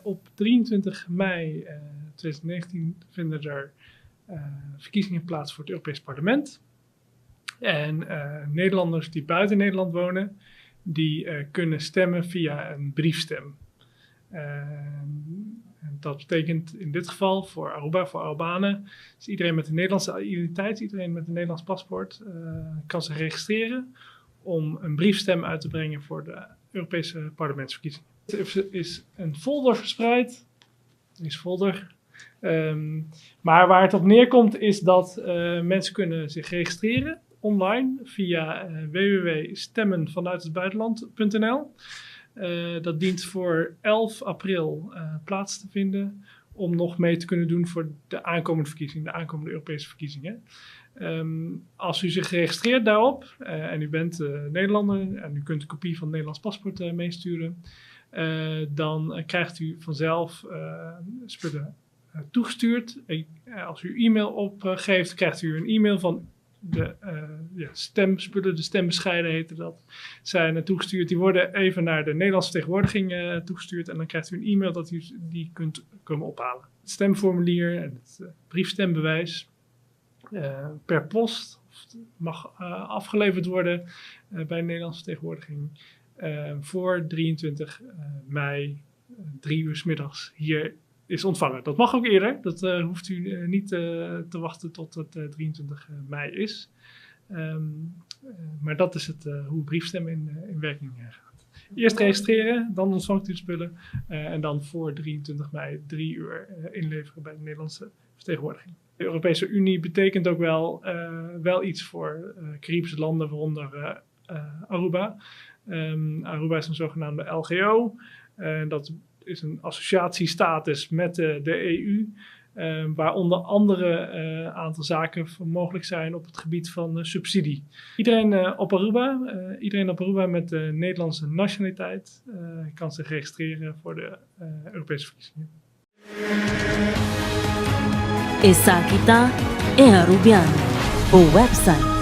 Op 23 mei 2019 vinden er verkiezingen plaats voor het Europees Parlement. En Nederlanders die buiten Nederland wonen, die kunnen stemmen via een briefstem. Dat betekent in dit geval voor Aruba, voor Albanen, dus iedereen met een Nederlandse identiteit, iedereen met een Nederlands paspoort kan zich registreren om een briefstem uit te brengen voor de Europese parlementsverkiezingen. Er is een folder verspreid, maar waar het op neerkomt is dat mensen kunnen zich registreren online via www.stemmenvanuithetbuitenland.nl. Dat dient voor 11 april plaats te vinden om nog mee te kunnen doen voor de aankomende verkiezingen, de aankomende Europese verkiezingen. Als u zich registreert daarop en u bent Nederlander en u kunt een kopie van het Nederlands paspoort meesturen, dan krijgt u vanzelf spullen toegestuurd. Als u e-mail opgeeft, krijgt u een e-mail van de stemspullen, de stembescheiden heette dat, zijn toegestuurd. Die worden even naar de Nederlandse vertegenwoordiging toegestuurd en dan krijgt u een e-mail dat u die kunt komen ophalen. Het stemformulier en het briefstembewijs per post mag afgeleverd worden bij de Nederlandse vertegenwoordiging voor 23 mei 3 uur 's middags hier is ontvangen. Dat mag ook eerder, dat hoeft u niet te wachten tot het 23 mei is. Maar dat is hoe briefstemmen in werking gaat. Eerst registreren, dan ontvangt u de spullen en dan voor 23 mei 3 uur inleveren bij de Nederlandse vertegenwoordiging. De Europese Unie betekent ook wel iets voor Caribische landen, waaronder Aruba. Aruba is een zogenaamde LGO. Dat is een associatiestatus met de EU, waar onder andere een aantal zaken mogelijk zijn op het gebied van subsidie. Iedereen op Aruba met de Nederlandse nationaliteit kan zich registreren voor de Europese verkiezingen. Essa aqui tá é Arubiano, o website